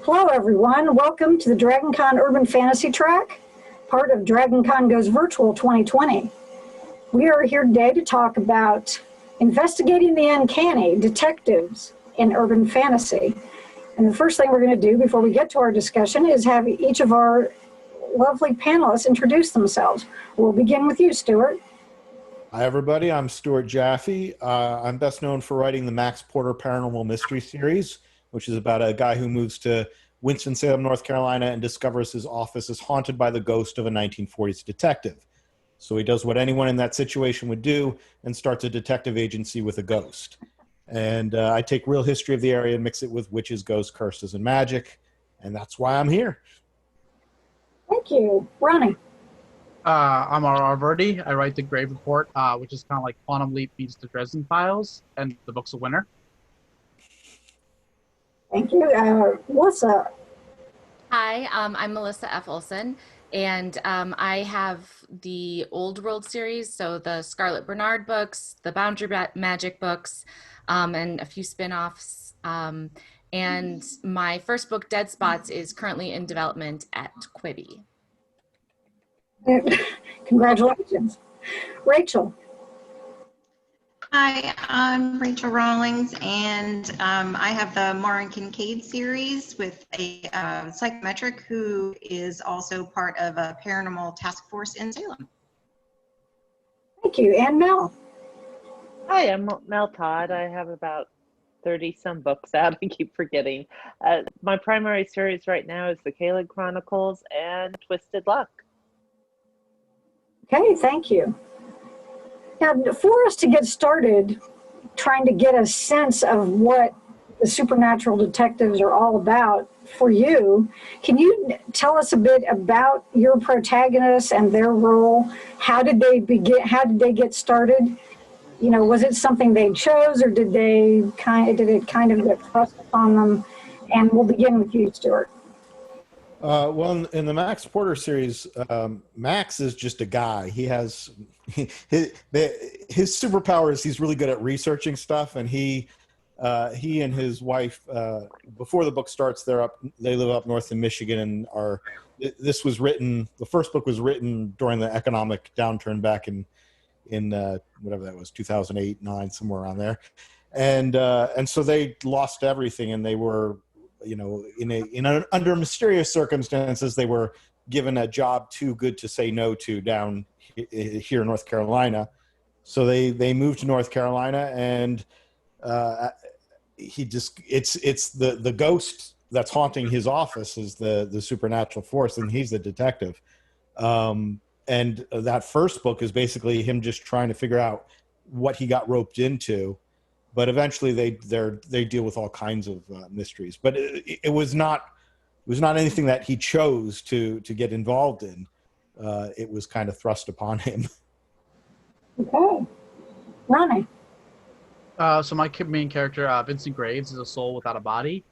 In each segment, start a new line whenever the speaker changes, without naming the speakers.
Hello, everyone. Welcome to the DragonCon Urban Fantasy Track, part of DragonCon Goes Virtual 2020. We are here today to talk about investigating the uncanny, detectives in urban fantasy. And the first thing we're going to do before we get to our discussion is have each of our lovely panelists introduce themselves. We'll begin with you, Stuart.
Hi, everybody. I'm Stuart Jaffe. I'm best known for writing the Max Porter Paranormal Mystery Series, which is about a guy who moves to Winston-Salem, North Carolina, and discovers his office is haunted by the ghost of a 1940s detective. So he does what anyone in that situation would do and starts a detective agency with a ghost. And I take real history of the area and mix it with witches, ghosts, curses, and magic. And that's why I'm here.
Thank you. Ronnie.
I'm R.R. Virdi. I write the Grave Report, which is kind of like Quantum Leap meets the Dresden Files, and the book's a winner.
Thank you. Melissa.
Hi, I'm Melissa F. Olson, and I have the Old World series, so the Scarlet Bernard books, the Boundary Magic books, and a few spin-offs. And my first book, Dead Spots, is currently in development at Quibi.
Congratulations. Rachel.
Hi, I'm Rachel Rawlings, and I have the Maureen Kincaid series with a psychometric who is also part of a paranormal task force in Salem.
Thank you. And Mel.
Hi, I'm Mel Todd. I have about 30-some books out. I keep forgetting. My primary series right now is the Kaled Chronicles and Twisted Luck.
Okay, thank you. Now, for us to get started, trying to get a sense of what the supernatural detectives are all about for you, can you tell us a bit about your protagonists and their role? How did they begin? How did they get started? You know, was it something they chose, or did it kind of get thrust upon them? And we'll begin with you, Stuart.
Well, in the Max Porter series, Max is just a guy. He has his superpower is he's really good at researching stuff, and he and his wife, before the book starts, they live up north in Michigan, and the first book was written during the economic downturn back in whatever that was, 2008, 9, somewhere around there, and so they lost everything, and they were, you know, under mysterious circumstances, they were given a job too good to say no to down here in North Carolina. So they moved to North Carolina, and it's the ghost that's haunting his office is the supernatural force, and he's the detective. And that first book is basically him just trying to figure out what he got roped into. But eventually they deal with all kinds of mysteries. But it was not anything that he chose to get involved in. It was kind of thrust upon him.
Okay. Ronnie.
So my main character, Vincent Graves, is a soul without a body.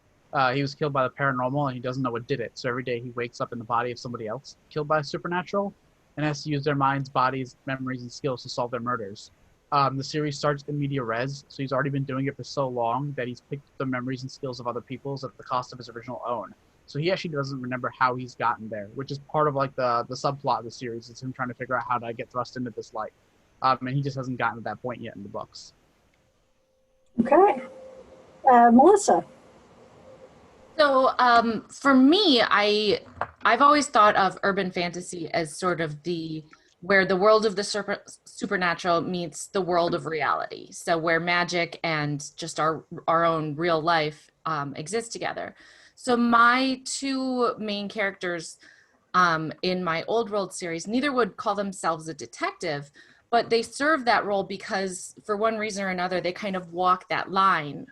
He was killed by the paranormal, and he doesn't know what did it. So every day he wakes up in the body of somebody else killed by supernatural, and has to use their minds, bodies, memories, and skills to solve their murders. The series starts in media res, so he's already been doing it for so long that he's picked up the memories and skills of other people's at the cost of his original own. So he actually doesn't remember how he's gotten there, which is part of like the subplot of the series. It's him trying to figure out how to get thrust into this light. And he just hasn't gotten to that point yet in the books.
Okay. Melissa.
So for me, I've always thought of urban fantasy as sort of where the world of the supernatural meets the world of reality. So where magic and just our own real life exist together. So my two main characters in my Old World series, neither would call themselves a detective, but they serve that role because for one reason or another, they kind of walk that line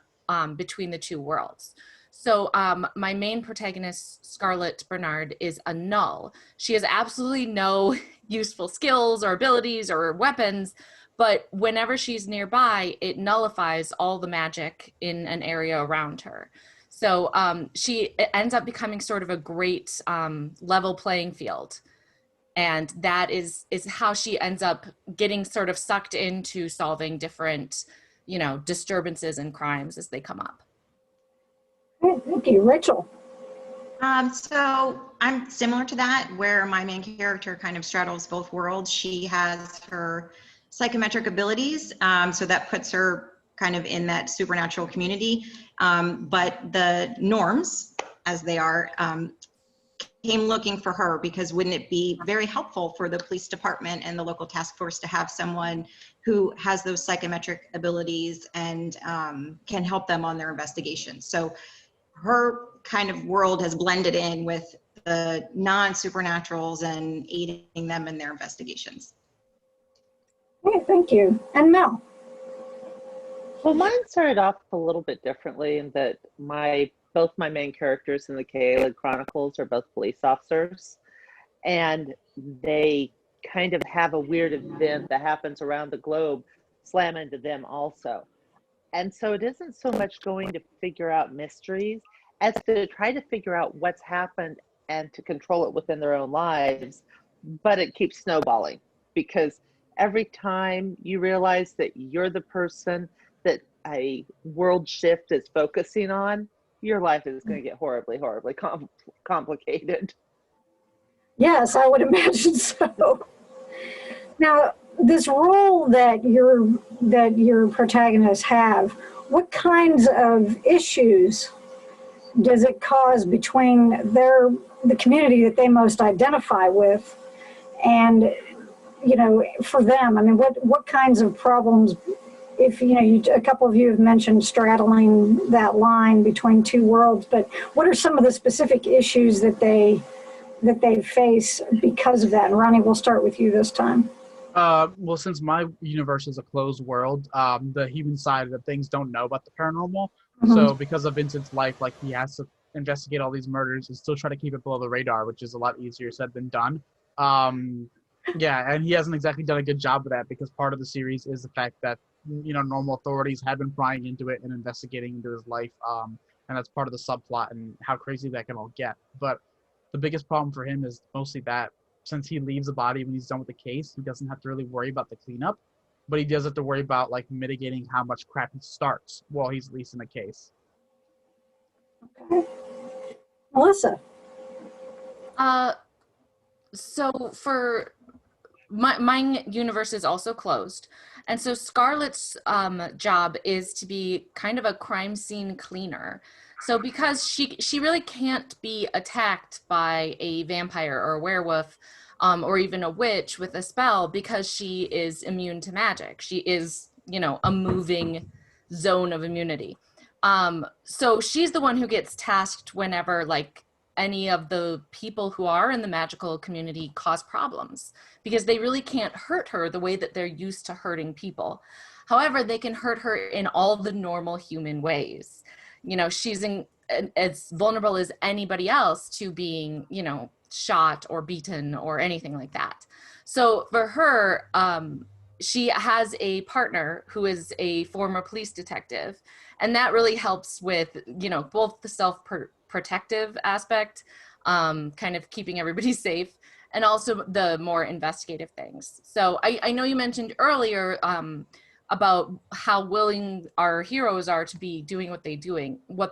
between the two worlds. So my main protagonist, Scarlet Bernard, is a null. She has absolutely no useful skills or abilities or weapons, but whenever she's nearby, it nullifies all the magic in an area around her. So she ends up becoming sort of a great level playing field. And that is how she ends up getting sort of sucked into solving different, disturbances and crimes as they come up.
Thank you. Rachel.
So I'm similar to that, where my main character kind of straddles both worlds. She has her psychometric abilities, so that puts her kind of in that supernatural community. But the norms, as they are, came looking for her because wouldn't it be very helpful for the police department and the local task force to have someone who has those psychometric abilities and can help them on their investigations. So her kind of world has blended in with the non-supernaturals and aiding them in their investigations.
Okay, thank you. And Mel?
Well, mine started off a little bit differently in that both my main characters in the Caleb Chronicles are both police officers, and they kind of have a weird event that happens around the globe slam into them also. And so it isn't so much going to figure out mysteries as to try to figure out what's happened and to control it within their own lives. But it keeps snowballing because every time you realize that you're the person that a world shift is focusing on, your life is going to get horribly, horribly complicated.
Yes, I would imagine so. Now, this role that your protagonists have, what kinds of issues does it cause between the community that they most identify with and, for them? I mean, what kinds of problems, if, a couple of you have mentioned straddling that line between two worlds, but what are some of the specific issues that they face because of that? And Ronnie, we'll start with you this time.
Well, since my universe is a closed world, the human side of things don't know about the paranormal.
Mm-hmm.
So because of Vincent's life, like he has to investigate all these murders and still try to keep it below the radar, which is a lot easier said than done. Yeah, and he hasn't exactly done a good job of that because part of the series is the fact that, normal authorities have been prying into it and investigating into his life. And that's part of the subplot and how crazy that can all get. But the biggest problem for him is mostly that since he leaves the body when he's done with the case, he doesn't have to really worry about the cleanup, but he does have to worry about like mitigating how much crap he starts while he's at least in the case.
Okay. Melissa?
So for my universe is also closed. And so Scarlett's job is to be kind of a crime scene cleaner. So because she really can't be attacked by a vampire or a werewolf or even a witch with a spell because she is immune to magic. She is, a moving zone of immunity. So she's the one who gets tasked whenever like any of the people who are in the magical community cause problems because they really can't hurt her the way that they're used to hurting people. However, they can hurt her in all the normal human ways. She's as vulnerable as anybody else to being, shot or beaten or anything like that. So for her, she has a partner who is a former police detective, and that really helps with, both the self-protective aspect, kind of keeping everybody safe, and also the more investigative things. So I know you mentioned earlier about how willing our heroes are to be doing what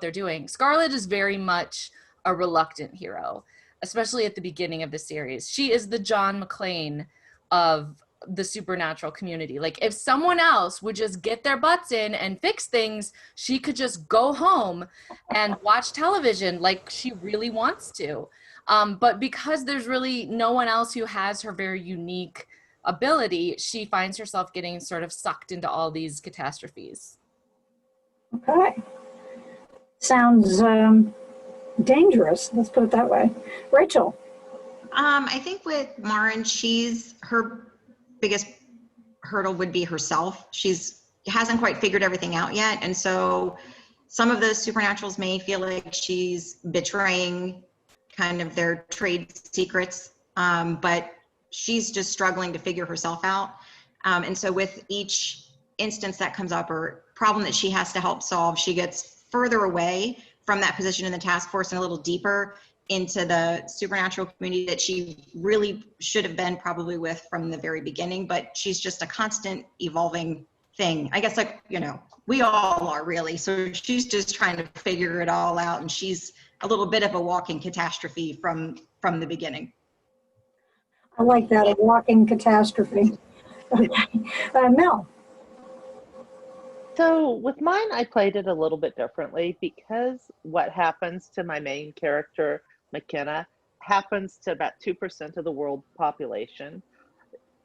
they're doing. Scarlett is very much a reluctant hero, especially at the beginning of the series. She is the John McClane of the supernatural community. Like if someone else would just get their butts in and fix things, she could just go home and watch television like she really wants to. But because there's really no one else who has her very unique ability, she finds herself getting sort of sucked into all these catastrophes.
Okay. Sounds dangerous, let's put it that way. Rachel?
I think with Marin, her biggest hurdle would be herself. She's hasn't quite figured everything out yet. And so some of those supernaturals may feel like she's betraying kind of their trade secrets, but she's just struggling to figure herself out. And so with each instance that comes up or problem that she has to help solve, she gets further away from that position in the task force and a little deeper into the supernatural community that she really should have been probably with from the very beginning, but she's just a constant evolving thing. I guess like, we all are really. So she's just trying to figure it all out, and she's a little bit of a walking catastrophe from the beginning.
I like that, a walking catastrophe. Okay. Mel.
So with mine, I played it a little bit differently because what happens to my main character, McKenna, happens to about 2% of the world population.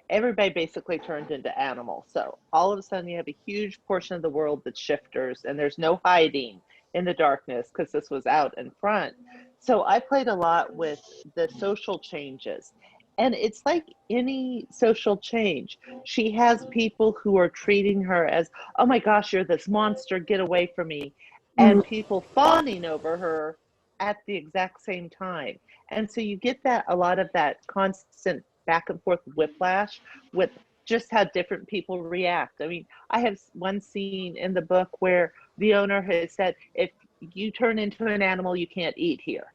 Everybody basically turned into animals. So all of a sudden you have a huge portion of the world that's shifters, and there's no hiding in the darkness because this was out in front. So I played a lot with the social changes. And it's like any social change. She has people who are treating her as, oh my gosh, you're this monster, get away from me. And people fawning over her at the exact same time. And so you get that, a lot of that constant back and forth whiplash with just how different people react. I mean, I have one scene in the book where the owner has said, if you turn into an animal, you can't eat here.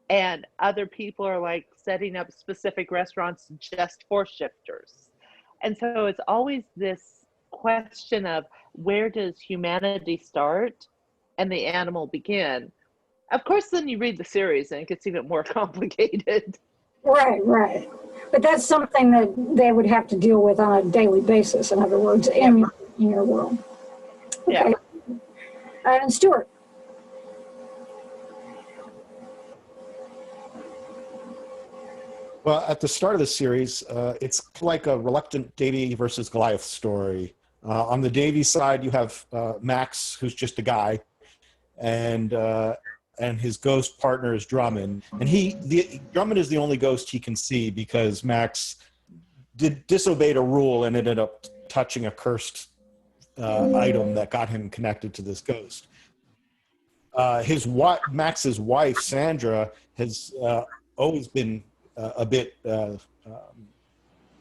And other people are like setting up specific restaurants just for shifters. And so it's always this question of where does humanity start and the animal begin? Of course, then you read the series and it gets even more complicated.
Right, right. But that's something that they would have to deal with on a daily basis, in other words, in your world. Okay.
Yeah.
And Stuart.
Well, at the start of the series, it's like a reluctant Davy versus Goliath story. On the Davy side, you have Max, who's just a guy, and his ghost partner is Drummond. And Drummond is the only ghost he can see because Max disobeyed a rule and ended up touching a cursed item that got him connected to this ghost. Max's wife, Sandra, has always been a bit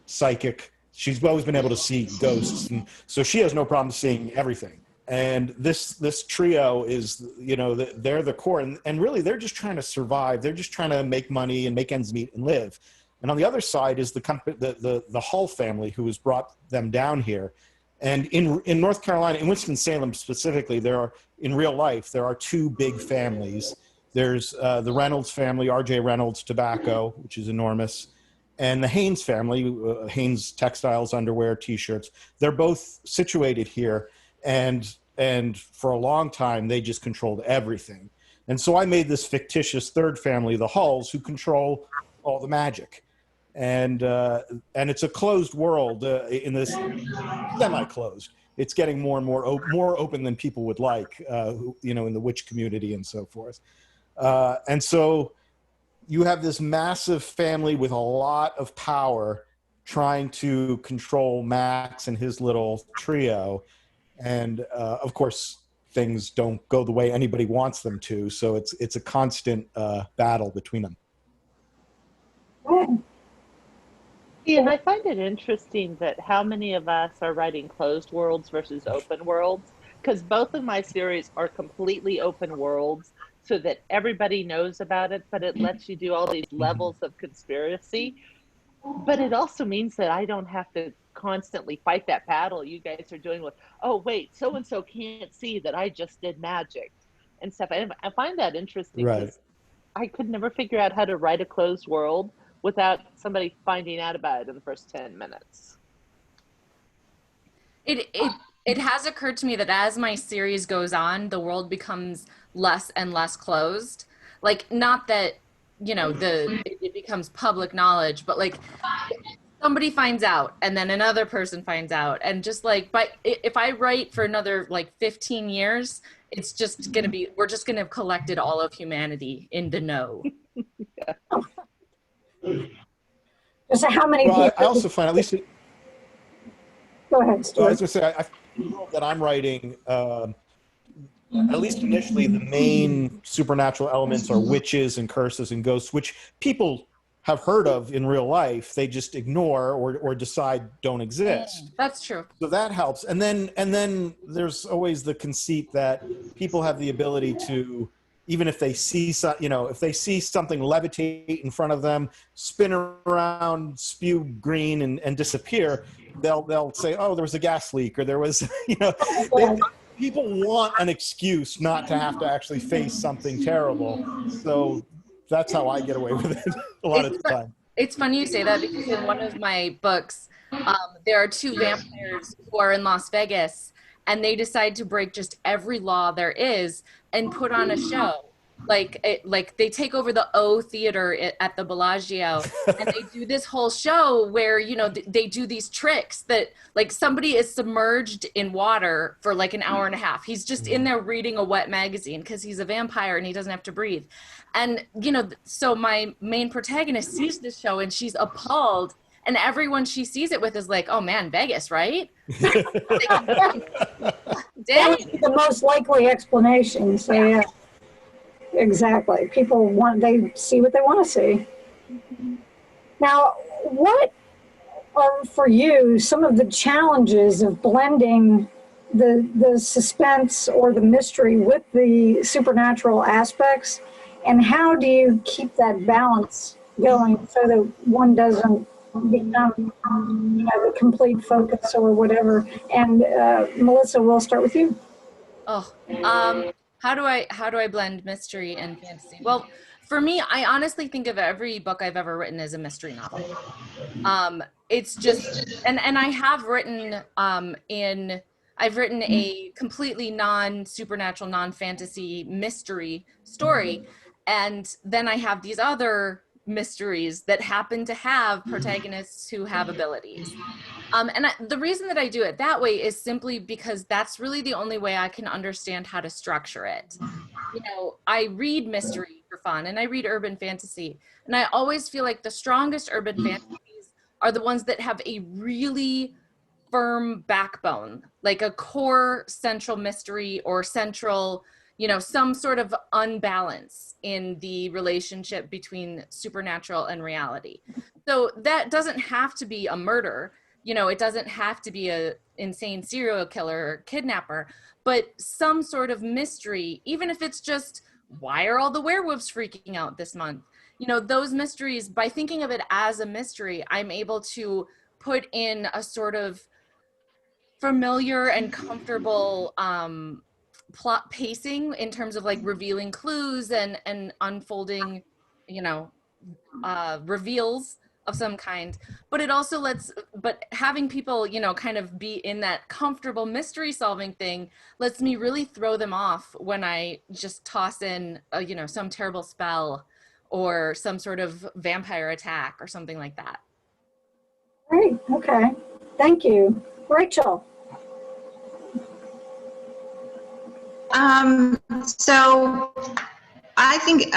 psychic. She's always been able to see ghosts, and so she has no problem seeing everything. And this trio is, they're the core, and really they're just trying to survive. They're just trying to make money and make ends meet and live. And on the other side is the Hull family, who has brought them down here. And in North Carolina, in Winston-Salem specifically, in real life, there are two big families. There's the Reynolds family, R.J. Reynolds Tobacco, which is enormous, and the Haynes family, Haynes Textiles, Underwear, T-shirts. They're both situated here, and for a long time, they just controlled everything. And so I made this fictitious third family, the Hulls, who control all the magic. And it's a closed world in this semi-closed. It's getting more and more open than people would like, in the witch community and so forth. And so you have this massive family with a lot of power trying to control Max and his little trio. And of course, things don't go the way anybody wants them to. So it's a constant battle between them.
Yeah, and I find it interesting that how many of us are writing closed worlds versus open worlds, because both of my series are completely open worlds so that everybody knows about it, but it lets you do all these levels of conspiracy. But it also means that I don't have to constantly fight that battle you guys are doing with, oh, wait, so-and-so can't see that I just did magic and stuff. I find that interesting because I could never figure out how to write a closed world without somebody finding out about it in the first 10 minutes.
It has occurred to me that as my series goes on, the world becomes less and less closed. Like, not that, it becomes public knowledge, but like somebody finds out and then another person finds out. And just like, if I write for another like 15 years, it's just going to be, we're just going to have collected all of humanity in the know.
Yeah.
So how many
Well,
people?
I also find, at least
Go ahead,
So I was
Stuart.
going to say, I feel the world that I'm writing, at least initially, the main supernatural elements are witches and curses and ghosts, which people have heard of in real life. They just ignore or decide don't exist.
That's true.
So that helps. And then there's always the conceit that people have the ability to, even if they see if they see something levitate in front of them, spin around, spew green, and disappear, they'll say, oh, there was a gas leak, or there was, people want an excuse not to have to actually face something terrible. So that's how I get away with it a lot of the time.
It's funny you say that because in one of my books, there are two vampires who are in Las Vegas and they decide to break just every law there is and put on a show. Like they take over the O Theater at the Bellagio and they do this whole show where, you know, they do these tricks that like somebody is submerged in water for like an hour and a half. He's just in there reading a wet magazine because he's a vampire and he doesn't have to breathe. And, you know, so my main protagonist sees this show and she's appalled. And everyone she sees it with is like, oh man, Vegas, right?
That
Dang.
would be the most likely explanation. So yeah, exactly. People they see what they want to see. Now, what are for you some of the challenges of blending the suspense or the mystery with the supernatural aspects, and how do you keep that balance going so that one doesn't become, you know, the complete focus or whatever? And Melissa, we'll start with you.
Oh, how do I blend mystery and fantasy? Well, for me, I honestly think of every book I've ever written as a mystery novel. It's just, and I have written I've written a completely non-supernatural, non-fantasy mystery story, and then I have these other mysteries that happen to have protagonists who have abilities. The reason that I do it that way is simply because that's really the only way I can understand how to structure it. You know, I read mystery for fun and I read urban fantasy, and I always feel like the strongest urban fantasies are the ones that have a really firm backbone, like a core central mystery or central, you know, some sort of unbalance in the relationship between supernatural and reality. So that doesn't have to be a murder, you know, it doesn't have to be a insane serial killer or kidnapper, but some sort of mystery, even if it's just, why are all the werewolves freaking out this month? You know, those mysteries, by thinking of it as a mystery, I'm able to put in a sort of familiar and comfortable plot pacing in terms of like revealing clues and unfolding, you know, reveals of some kind. But it also but having people, you know, kind of be in that comfortable mystery solving thing lets me really throw them off when I just toss in you know, some terrible spell or some sort of vampire attack or something like that.
Great. Okay. Thank you. Rachel.
So I think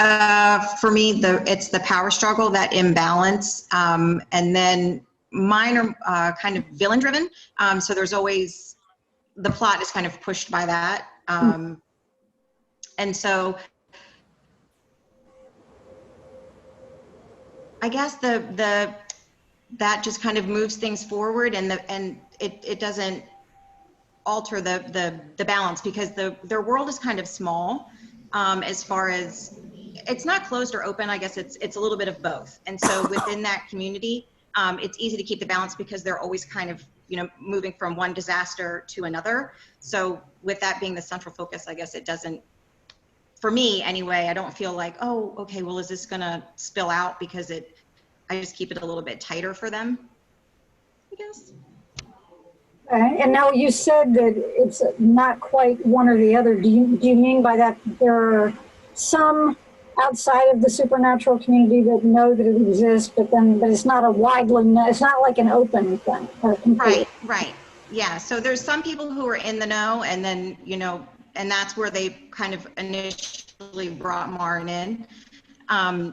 for me, it's the power struggle, that imbalance, and then mine are kind of villain driven. So there's always, the plot is kind of pushed by that. And so I guess that just kind of moves things forward, and it doesn't alter the balance, because their world is kind of small, as far as, it's not closed or open. I guess it's a little bit of both. And so within that community, it's easy to keep the balance because they're always kind of, you know, moving from one disaster to another. So with that being the central focus, I guess it doesn't, for me anyway, I don't feel like, oh, okay, well, is this gonna spill out, because I just keep it a little bit tighter for them, I guess.
Okay. And now you said that it's not quite one or the other. Do you mean by that there are some outside of the supernatural community that know that it exists, but it's not a widely known, it's not like an open thing?
Right. Yeah. So there's some people who are in the know, and then, you know, and that's where they kind of initially brought Marin in.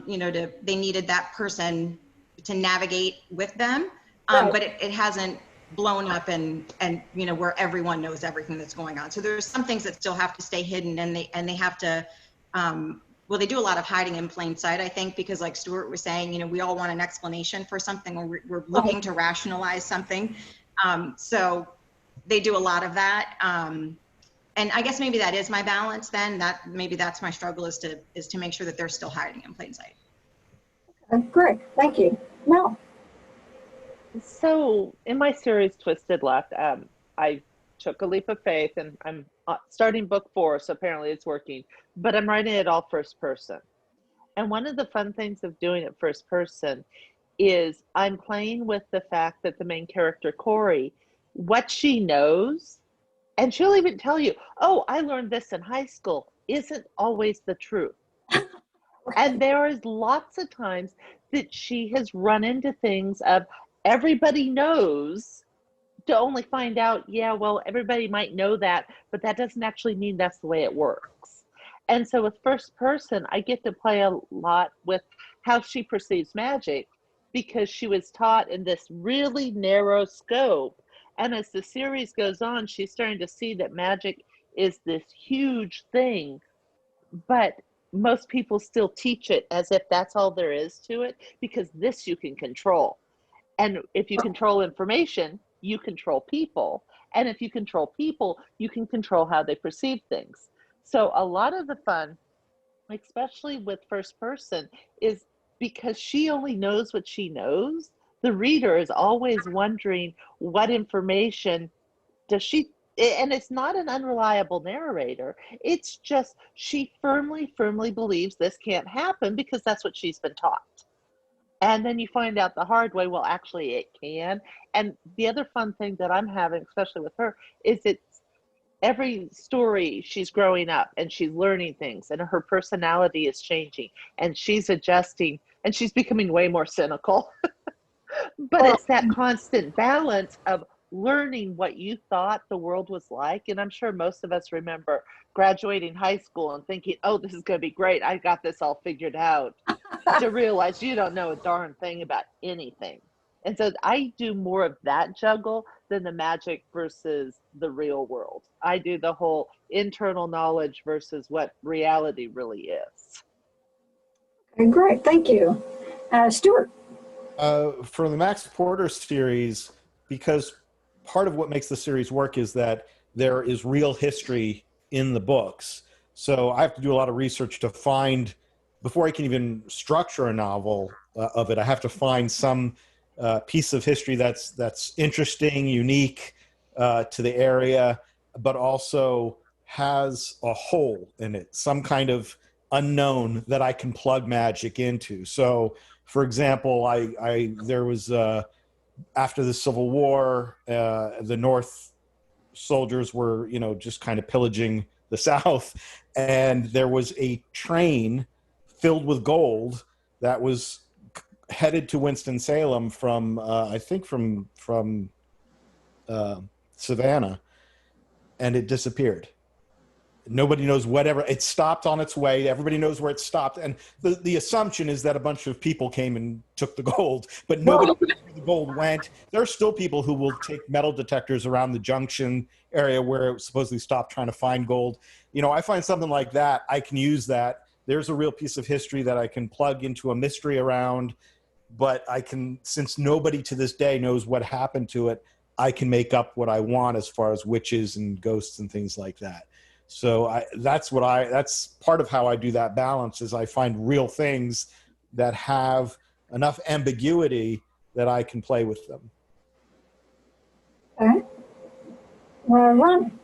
You know, they needed that person to navigate with them,
Right.
but it hasn't blown up and you know, where everyone knows everything that's going on. So there's some things that still have to stay hidden, and they have to, well, they do a lot of hiding in plain sight, I think, because like Stuart was saying, you know, we all want an explanation for something, or we're looking to rationalize something. So they do a lot of that. And I guess maybe that is my balance then, that maybe that's my struggle, is to make sure that they're still hiding in plain sight.
Great. Thank you. No.
So in my series Twisted Left, I took a leap of faith, and I'm starting book 4, so apparently it's working, but I'm writing it all first person. And one of the fun things of doing it first person is I'm playing with the fact that the main character, Corey, what she knows, and she'll even tell you, oh, I learned this in high school, isn't always the truth. And there is lots of times that she has run into things of everybody knows, to only find out, yeah, well, everybody might know that, but that doesn't actually mean that's the way it works. And so with first person, I get to play a lot with how she perceives magic, because she was taught in this really narrow scope. And as the series goes on, she's starting to see that magic is this huge thing, but most people still teach it as if that's all there is to it, because this you can control. And if you control information, you control people. And if you control people, you can control how they perceive things. So a lot of the fun, especially with first person, is because she only knows what she knows, the reader is always wondering what information does she, and it's not an unreliable narrator. It's just she firmly believes this can't happen because that's what she's been taught. And then you find out the hard way, well, actually it can. And the other fun thing that I'm having, especially with her, is it's every story she's growing up and she's learning things and her personality is changing and she's adjusting and she's becoming way more cynical. But it's that constant balance of learning what you thought the world was like. And I'm sure most of us remember graduating high school and thinking, oh, this is going to be great, I got this all figured out, to realize you don't know a darn thing about anything. And so I do more of that juggle than the magic versus the real world. I do the whole internal knowledge versus what reality really is.
Okay, great, thank you. Stuart?
For the Max Porter series, because part of what makes the series work is that there is real history in the books. So I have to do a lot of research to find, before I can even structure a novel of it, I have to find some piece of history that's interesting, unique to the area, but also has a hole in it, some kind of unknown that I can plug magic into. So, for example, there was after the Civil War, the North soldiers were, just kind of pillaging the South, and there was a train filled with gold that was headed to Winston-Salem from, I think from Savannah, and it disappeared. Nobody knows whatever. It stopped on its way. Everybody knows where it stopped. And the assumption is that a bunch of people came and took the gold, but nobody knows where the gold went. There are still people who will take metal detectors around the junction area where it supposedly stopped trying to find gold. I find something like that. I can use that. There's a real piece of history that I can plug into a mystery around, but I can, since nobody to this day knows what happened to it, I can make up what I want as far as witches and ghosts and things like that. So that's part of how I do that balance, is I find real things that have enough ambiguity that I can play with them.
Okay. Ron?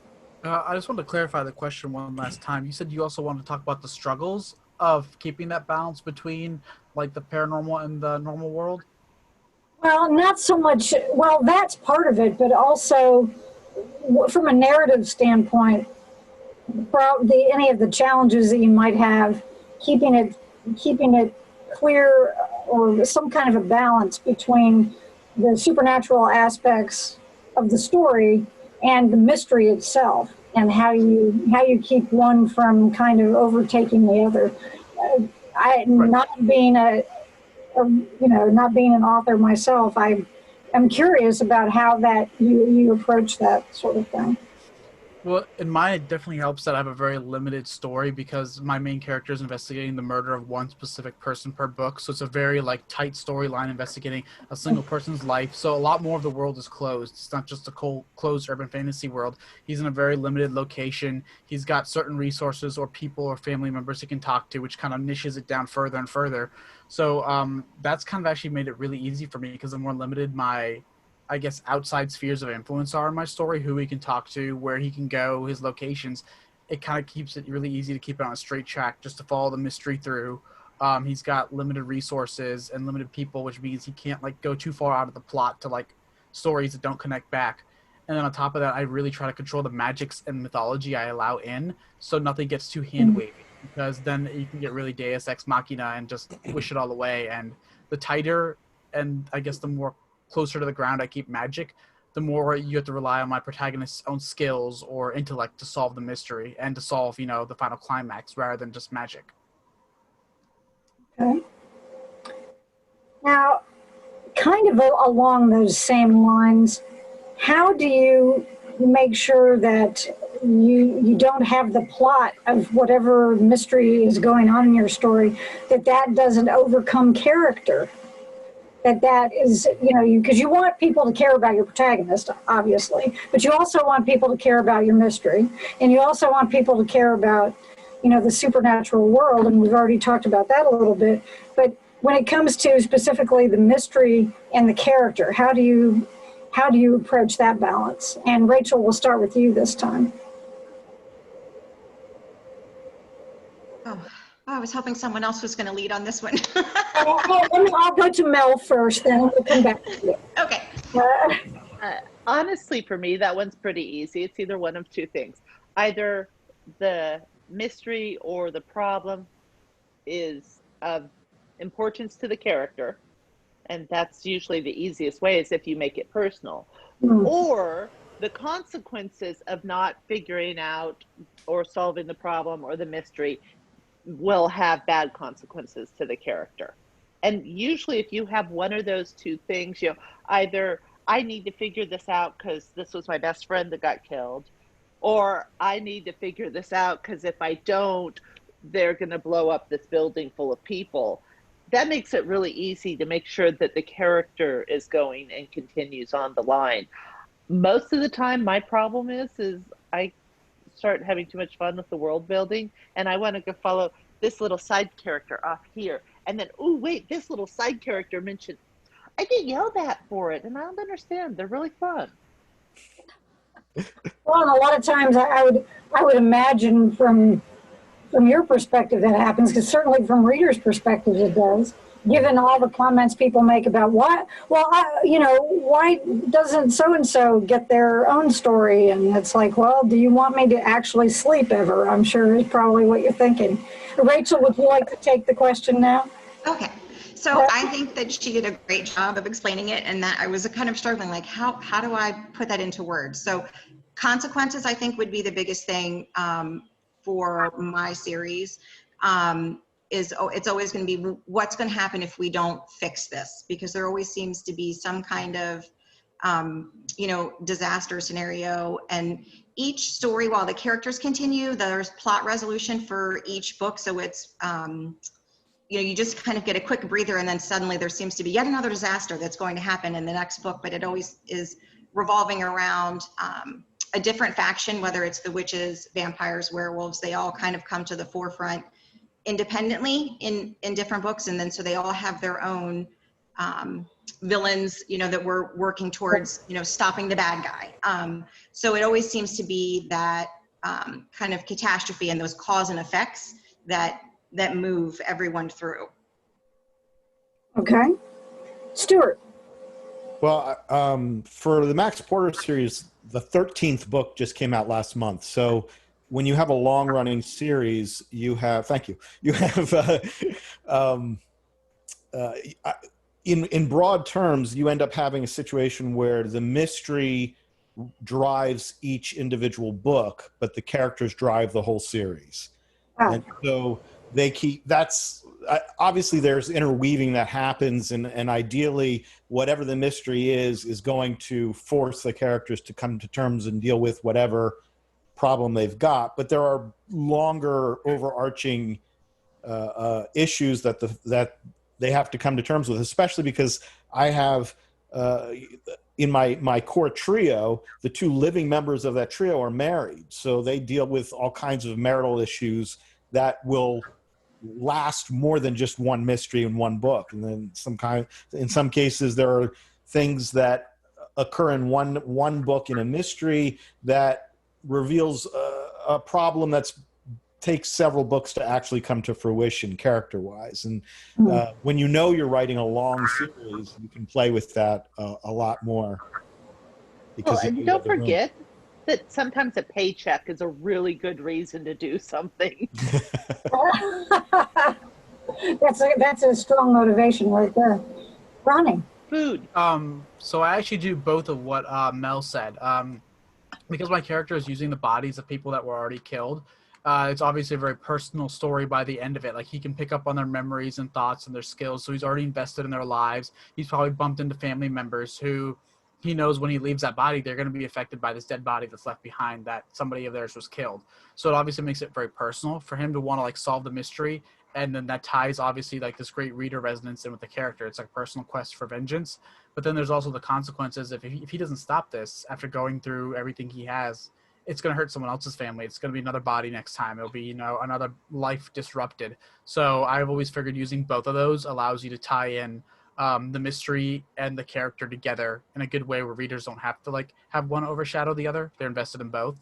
I just wanted to clarify the question one last time. You said you also wanted to talk about the struggles of keeping that balance between like the paranormal and the normal world.
Well, not so much. Well, that's part of it, but also from a narrative standpoint, any of the challenges that you might have, keeping it clear, or some kind of a balance between the supernatural aspects of the story and the mystery itself, and how you keep one from kind of overtaking the other. Not being an author myself, I'm curious about how that you approach that sort of thing.
Well, in mine, it definitely helps that I have a very limited story, because my main character is investigating the murder of one specific person per book. So it's a very tight storyline investigating a single person's life. So a lot more of the world is closed. It's not just a closed urban fantasy world. He's in a very limited location. He's got certain resources or people or family members he can talk to, which kind of niches it down further and further. So that's kind of actually made it really easy for me, because the more limited I I guess, outside spheres of influence are in my story, who he can talk to, where he can go, his locations. It kind of keeps it really easy to keep it on a straight track, just to follow the mystery through. He's got limited resources and limited people, which means he can't like go too far out of the plot to like stories that don't connect back. And then on top of that, I really try to control the magics and mythology I allow in, so nothing gets too hand wavy, because then you can get really Deus Ex Machina and just wish it all away. And the tighter and I guess the more closer to the ground I keep magic, the more you have to rely on my protagonist's own skills or intellect to solve the mystery and to solve, you know, the final climax rather than just magic.
Okay. Now, kind of along those same lines, how do you make sure that you don't have the plot of whatever mystery is going on in your story, that doesn't overcome character? That is, you know, because you want people to care about your protagonist, obviously, but you also want people to care about your mystery, and you also want people to care about, you know, the supernatural world, and we've already talked about that a little bit. But when it comes to specifically the mystery and the character, how do you approach that balance? And Rachel, we'll start with you this time.
Oh, I was hoping someone else was going to lead on this one.
I'll go to Mel first, then we'll come back to you.
Okay.
Honestly, for me, that one's pretty easy. It's either one of two things. Either the mystery or the problem is of importance to the character, and that's usually the easiest way, is if you make it personal. Or the consequences of not figuring out or solving the problem or the mystery will have bad consequences to the character. And usually if you have one of those two things, you know, either I need to figure this out because this was my best friend that got killed, or I need to figure this out because if I don't, they're going to blow up this building full of people. That makes it really easy to make sure that the character is going and continues on the line. Most of the time, my problem is I start having too much fun with the world building, and I want to go follow this little side character off here, and then, oh wait, this little side character mentioned, I get yelled at for it, and I don't understand. They're really fun.
Well, and a lot of times I would imagine from your perspective that happens, because certainly from readers' perspectives it does, given all the comments people make about why doesn't so-and-so get their own story? And it's like, well, do you want me to actually sleep ever? I'm sure is probably what you're thinking. Rachel, would you like to take the question now?
Okay. So I think that she did a great job of explaining it, and that I was kind of struggling, like, how do I put that into words? So consequences, I think, would be the biggest thing for my series. It's always going to be what's going to happen if we don't fix this, because there always seems to be some kind of disaster scenario. And each story, while the characters continue, there's plot resolution for each book. So it's you just kind of get a quick breather, and then suddenly there seems to be yet another disaster that's going to happen in the next book. But it always is revolving around a different faction, whether it's the witches, vampires, werewolves. They all kind of come to the forefront independently in different books, and then so they all have their own villains, that we're working towards, stopping the bad guy. So it always seems to be that kind of catastrophe and those cause and effects that move everyone through.
Okay. Stuart.
Well, for the Max Porter series, the 13th book just came out last month. So when you have a long-running series, you have, thank you, you have, in broad terms, you end up having a situation where the mystery drives each individual book, but the characters drive the whole series.
Oh.
And so they keep, that's, obviously there's interweaving that happens, and ideally whatever the mystery is going to force the characters to come to terms and deal with whatever problem they've got. But there are longer overarching issues that they have to come to terms with, especially because I have in my core trio, the two living members of that trio are married, so they deal with all kinds of marital issues that will last more than just one mystery in one book. And then in some cases there are things that occur in one book in a mystery that reveals a problem that's takes several books to actually come to fruition character-wise. And when you know you're writing a long series, you can play with that a lot more.
Well,
You
and
have
don't
the room.
forget that sometimes a paycheck is a really good reason to do something.
That's a strong motivation right there. Ronnie.
Food.
So I actually do both of what Mel said. Because my character is using the bodies of people that were already killed, it's obviously a very personal story by the end of it. Like, he can pick up on their memories and thoughts and their skills, so he's already invested in their lives. He's probably bumped into family members who he knows when he leaves that body, they're going to be affected by this dead body that's left behind, that somebody of theirs was killed. So it obviously makes it very personal for him to want to, like, solve the mystery. And then that ties, obviously, like, this great reader resonance in with the character. It's like a personal quest for vengeance. But then there's also the consequences. If he doesn't stop this after going through everything he has, it's going to hurt someone else's family. It's going to be another body next time. It'll be, another life disrupted. So I've always figured using both of those allows you to tie in the mystery and the character together in a good way, where readers don't have to, like, have one overshadow the other. They're invested in both.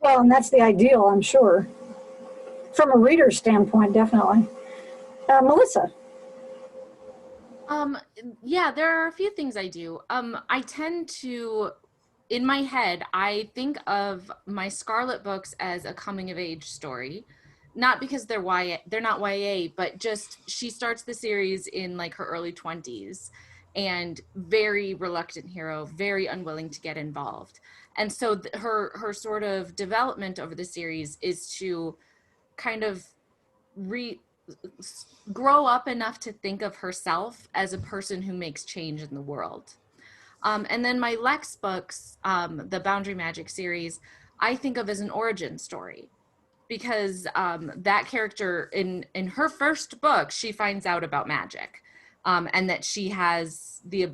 Well, and that's the ideal, I'm sure. From a reader's standpoint, definitely. Melissa.
Yeah, there are a few things I do. I tend to, in my head, I think of my Scarlet books as a coming of age story. Not because they're not YA, but just she starts the series in, like, her early 20s, and very reluctant hero, very unwilling to get involved. And so her sort of development over the series is to kind of grow up enough to think of herself as a person who makes change in the world. And then my Lex books, the Boundary Magic series, I think of as an origin story, because that character in her first book, she finds out about magic, and that she has the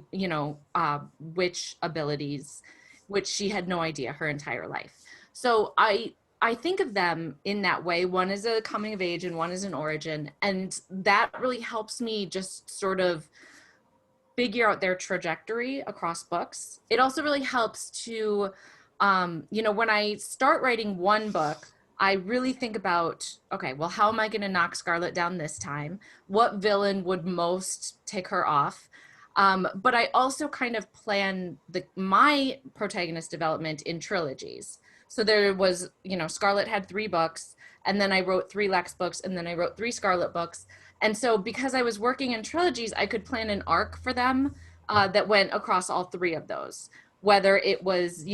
witch abilities, which she had no idea her entire life. So I think of them in that way. One is a coming of age and one is an origin, and that really helps me just sort of figure out their trajectory across books. It also really helps to, when I start writing one book, I really think about, okay, well, how am I going to knock Scarlet down this time? What villain would most tick her off? But I also kind of plan my protagonist development in trilogies. So there was, Scarlet had 3 books, and then I wrote 3 Lex books, and then I wrote 3 Scarlet books. And so because I was working in trilogies, I could plan an arc for them that went across all 3 of those. Whether it was,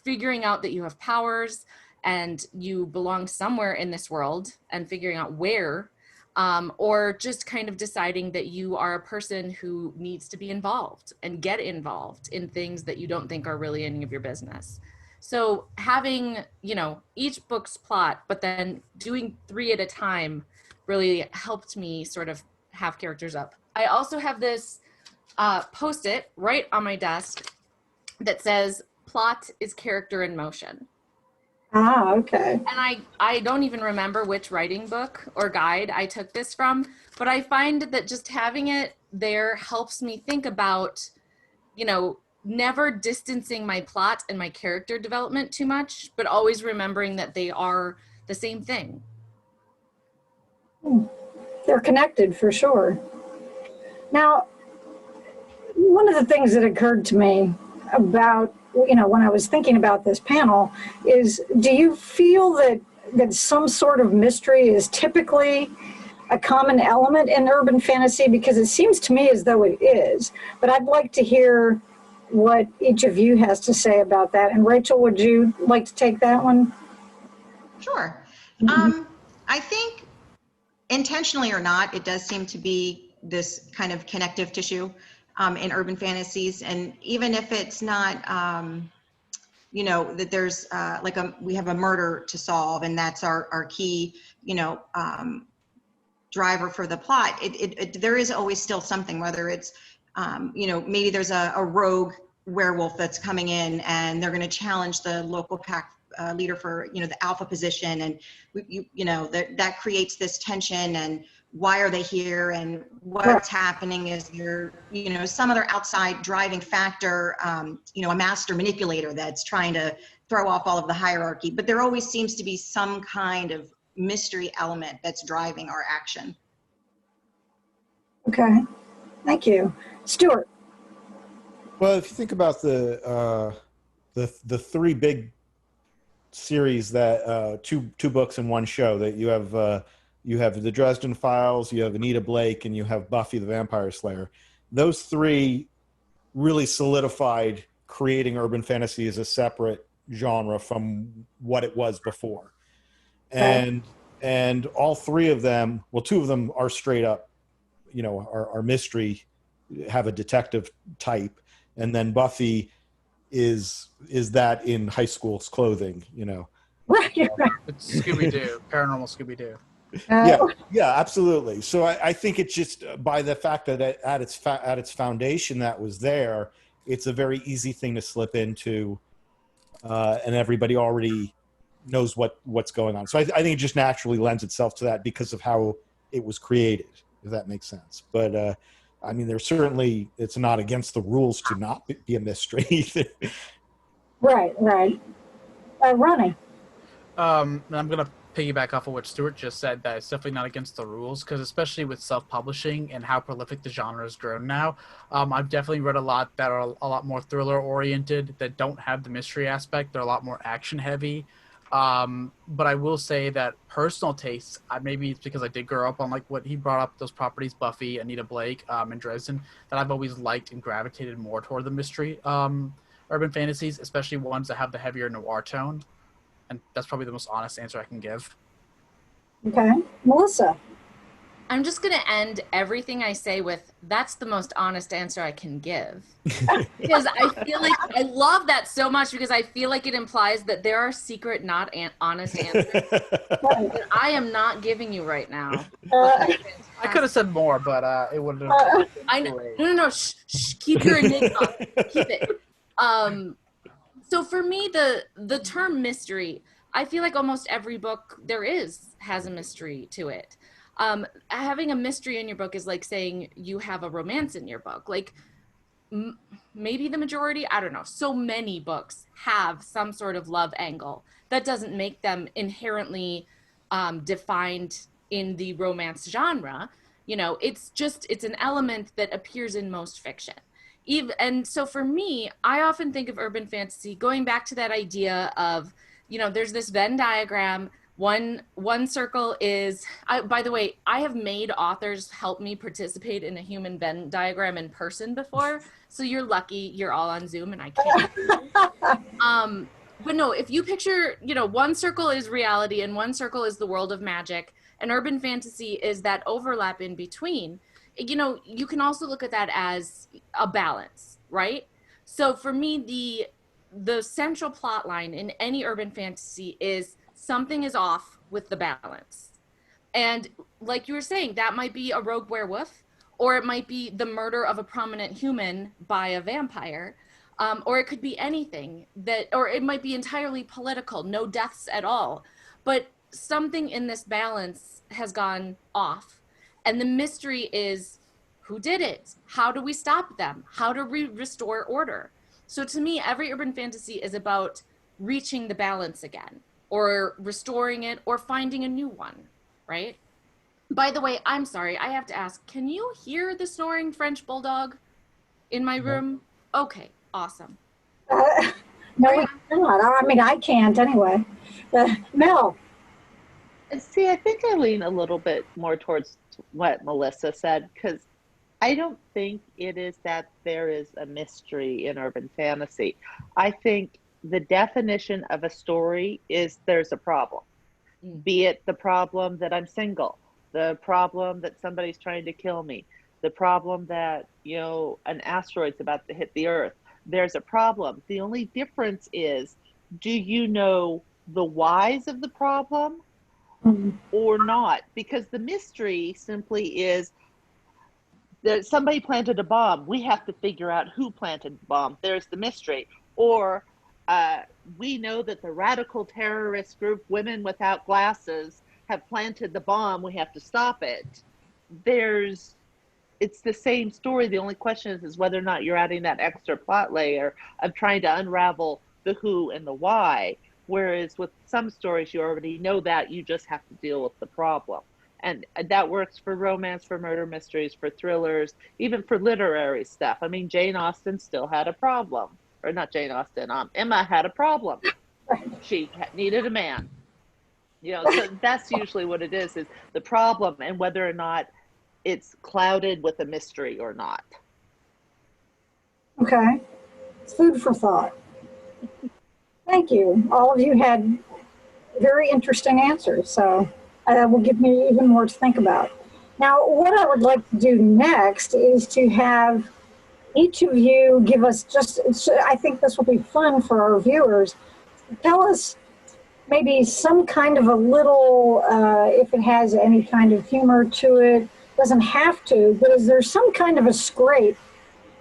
figuring out that you have powers and you belong somewhere in this world and figuring out where, or just kind of deciding that you are a person who needs to be involved and get involved in things that you don't think are really any of your business. So having, each book's plot, but then doing 3 at a time really helped me sort of have characters up. I also have this Post-it right on my desk that says, plot is character in motion.
Ah, okay.
And I don't even remember which writing book or guide I took this from, but I find that just having it there helps me think about, never distancing my plot and my character development too much, but always remembering that they are the same thing.
They're connected for sure. Now, one of the things that occurred to me about, when I was thinking about this panel is, do you feel that some sort of mystery is typically a common element in urban fantasy? Because it seems to me as though it is, but I'd like to hear what each of you has to say about that. And Rachel, would you like to take that one?
Sure. I think intentionally or not, it does seem to be this kind of connective tissue in urban fantasies. And even if it's not, that there's we have a murder to solve and that's our key, driver for the plot, there is always still something, whether it's, maybe there's a rogue werewolf that's coming in and they're going to challenge the local pack leader for, the alpha position. And, that creates this tension and why are they here and what's happening? Is there, some other outside driving factor, a master manipulator that's trying to throw off all of the hierarchy? But there always seems to be some kind of mystery element that's driving our action.
Okay, thank you. Stuart.
Well, if you think about the three big series that two books in one show, that you have the Dresden Files, you have Anita Blake, and you have Buffy the Vampire Slayer. Those three really solidified creating urban fantasy as a separate genre from what it was before. And all three of them, well, two of them are straight up, are mystery, have a detective type, and then Buffy is that in high school's clothing,
Right.
It's Scooby-Doo, paranormal Scooby-Doo.
Yeah, absolutely. So I think it's just by the fact that at its foundation that was there, it's a very easy thing to slip into, and everybody already knows what's going on. So I think it just naturally lends itself to that because of how it was created, if that makes sense. But I mean, it's not against the rules to not be a mystery either.
Right. Ronnie.
And I'm gonna piggyback off of what Stuart just said, that it's definitely not against the rules, because especially with self-publishing and how prolific the genre has grown now, I've definitely read a lot that are a lot more thriller oriented, that don't have the mystery aspect. They're a lot more action heavy. But I will say that personal tastes, maybe it's because I did grow up on like what he brought up, those properties, Buffy, Anita Blake, and Dresden, that I've always liked and gravitated more toward the mystery urban fantasies, especially ones that have the heavier noir tone. And that's probably the most honest answer I can give.
Okay. Melissa.
I'm just going to end everything I say with, that's the most honest answer I can give. Because I feel like I love that so much, because I feel like it implies that there are secret, not honest answers that I am not giving you right now.
I could have said more, but it would have.
I know. No. Shh. Keep your enigma. Keep it. So for me, the term mystery, I feel like almost every book has a mystery to it. Having a mystery in your book is like saying you have a romance in your book. Like maybe the majority, I don't know. So many books have some sort of love angle. That doesn't make them inherently defined in the romance genre. It's an element that appears in most fiction. And so for me, I often think of urban fantasy going back to that idea of, there's this Venn diagram. One circle is, by the way, I have made authors help me participate in a human Venn diagram in person before. So you're lucky you're all on Zoom and I can't. But no, if you picture, one circle is reality and one circle is the world of magic, and urban fantasy is that overlap in between. You can also look at that as a balance, right? So for me, the central plot line in any urban fantasy is something is off with the balance. And like you were saying, that might be a rogue werewolf, or it might be the murder of a prominent human by a vampire, or it could be anything or it might be entirely political, no deaths at all. But something in this balance has gone off. And the mystery is, who did it? How do we stop them? How do we restore order? So to me, every urban fantasy is about reaching the balance again, or restoring it, or finding a new one, right? By the way, I'm sorry, I have to ask, can you hear the snoring French bulldog in my room? Okay, awesome.
No, we cannot. I mean, I can't anyway. Mel.
See, I think I lean a little bit more towards what Melissa said, because I don't think it is that there is a mystery in urban fantasy. I think the definition of a story is there's a problem. Be it the problem that I'm single, the problem that somebody's trying to kill me, the problem that, an asteroid's about to hit the Earth. There's a problem. The only difference is, do you know the whys of the problem or not? Because the mystery simply is that somebody planted a bomb. We have to figure out who planted the bomb. There's the mystery. Or we know that the radical terrorist group Women Without Glasses have planted the bomb. We have to stop it. it's the same story. The only question is whether or not you're adding that extra plot layer of trying to unravel the who and the why. Whereas with some stories, you already know that, you just have to deal with the problem. And that works for romance, for murder mysteries, for thrillers, even for literary stuff. I mean, Jane Austen still had a problem. Or not Jane Austen, Emma had a problem. She needed a man. So that's usually what it is the problem, and whether or not it's clouded with a mystery or not.
Okay. It's food for thought. Thank you. All of you had very interesting answers, so will give me even more to think about. Now, what I would like to do next is to have each of you give us I think this will be fun for our viewers. Tell us maybe some kind of a little, if it has any kind of humor to it, doesn't have to, but is there some kind of a scrape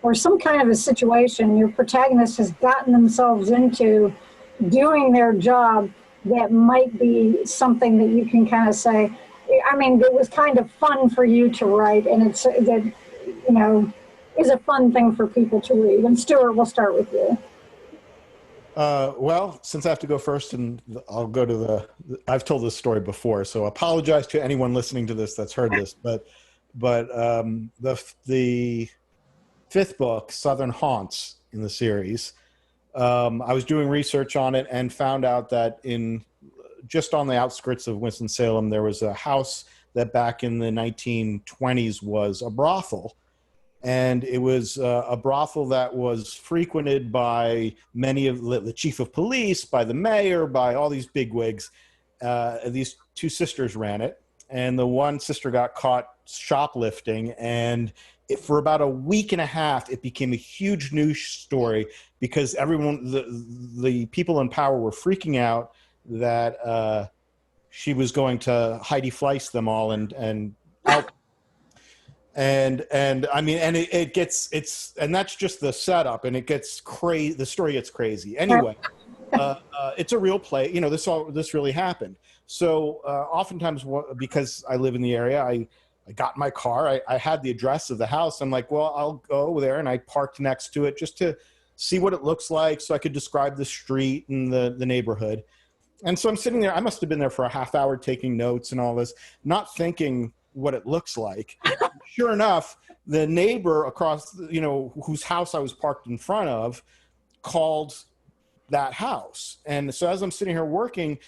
or some kind of a situation your protagonist has gotten themselves into doing their job that might be something that you can kind of say, I mean, it was kind of fun for you to write, and it's that, is a fun thing for people to read. And Stuart, we'll start with you.
Well, since I have to go first, and I'll go to I've told this story before, so apologize to anyone listening to this that's heard this, but the fifth book, Southern Haunts, in the series, I was doing research on it and found out that just on the outskirts of Winston-Salem, there was a house that back in the 1920s was a brothel. And it was a brothel that was frequented by many of the chief of police, by the mayor, by all these bigwigs. These two sisters ran it, and the one sister got caught shoplifting, and for about a week and a half, it became a huge news story because everyone, the people in power were freaking out that she was going to Heidi Fleiss them all and out. And I mean, and and that's just the setup, and it gets crazy. The story gets crazy. Anyway, it's a real play. This really happened. So oftentimes, because I live in the area, I got in my car. I had the address of the house. I'm like, well, I'll go over there, and I parked next to it just to see what it looks like, so I could describe the street and the neighborhood. And so I'm sitting there. I must have been there for a half hour taking notes and all this, not thinking what it looks like. Sure enough, the neighbor across, whose house I was parked in front of, called that house. And so as I'm sitting here working,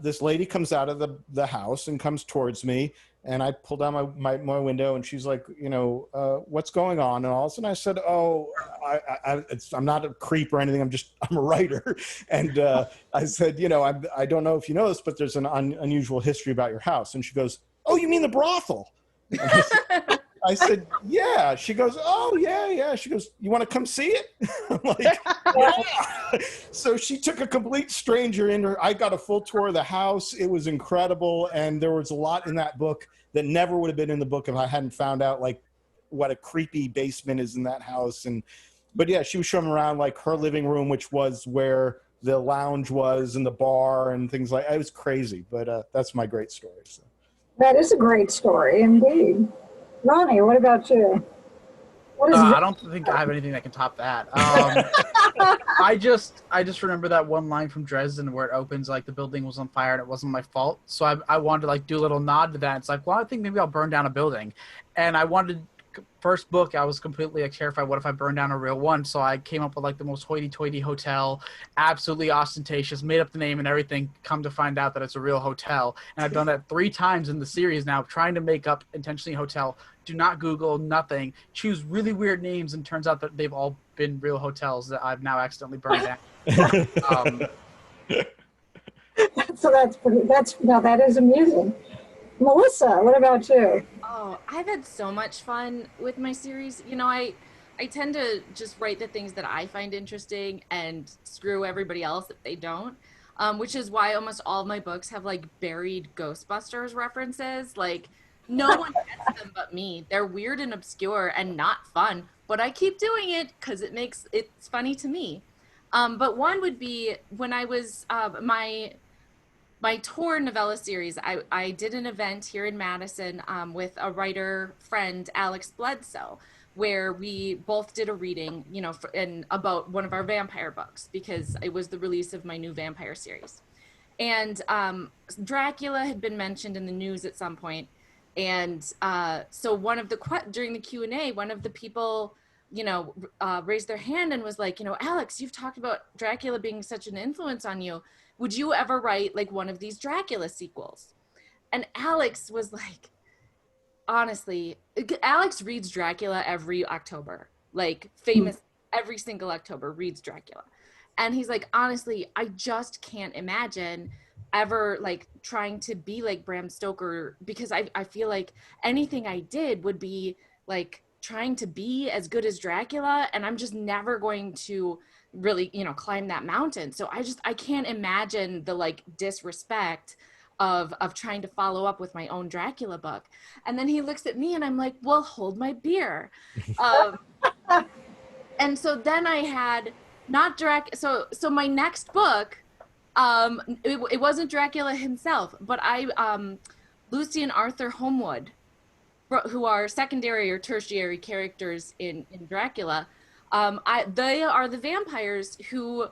this lady comes out of the house and comes towards me, and I pull down my window, and she's like, what's going on? And all of a sudden I said, I'm not a creep or anything. I'm a writer. And I said, I don't know if you know this, but there's an unusual history about your house. And she goes, oh, you mean the brothel? I said, yeah. She goes, oh, yeah. She goes, you want to come see it? I'm like, yeah. So she took a complete stranger in her. I got a full tour of the house. It was incredible. And there was a lot in that book that never would have been in the book if I hadn't found out, like, what a creepy basement is in that house. But yeah, she was showing around, like, her living room, which was where the lounge was and the bar and things like that. It was crazy. But that's my great story. So.
That is a great story, indeed. Ronnie, what about you?
I don't think I have anything that can top that. I just remember that one line from Dresden where it opens like the building was on fire and it wasn't my fault. So I wanted to like do a little nod to that. It's like, well, I think maybe I'll burn down a building. And I wanted, first book, I was completely like terrified. What if I burn down a real one? So I came up with like the most hoity-toity hotel, absolutely ostentatious, made up the name and everything. Come to find out that it's a real hotel. And I've done that 3 times in the series now, trying to make up intentionally a hotel. Do not Google, nothing. Choose really weird names, and turns out that they've all been real hotels that I've now accidentally burned down.
So that is amusing. Melissa, what about you?
Oh, I've had so much fun with my series. I tend to just write the things that I find interesting and screw everybody else if they don't, which is why almost all of my books have like buried Ghostbusters references. Like, no one gets them but me. They're weird and obscure and not fun, but I keep doing it because it's funny to me. But one would be when I was my tour novella series, I did an event here in Madison with a writer friend, Alex Bledsoe, where we both did a reading, you know, about one of our vampire books because it was the release of my new vampire series. And Dracula had been mentioned in the news at some point, and so during the Q&A, one of the people, you know, raised their hand and was like, you know, Alex, you've talked about Dracula being such an influence on you. Would you ever write like one of these Dracula sequels? And Alex was like, honestly, Alex reads Dracula every October, like famous, every single October reads Dracula. And he's like, honestly, I just can't imagine ever like trying to be like Bram Stoker, because I feel like anything I did would be like trying to be as good as Dracula, and I'm just never going to really, you know, climb that mountain. So I can't imagine the like disrespect of trying to follow up with my own Dracula book. And then he looks at me and I'm like, well, hold my beer. And so then I had not so my next book, it wasn't Dracula himself, but Lucy and Arthur Homewood, who are secondary or tertiary characters in Dracula, they are the vampires who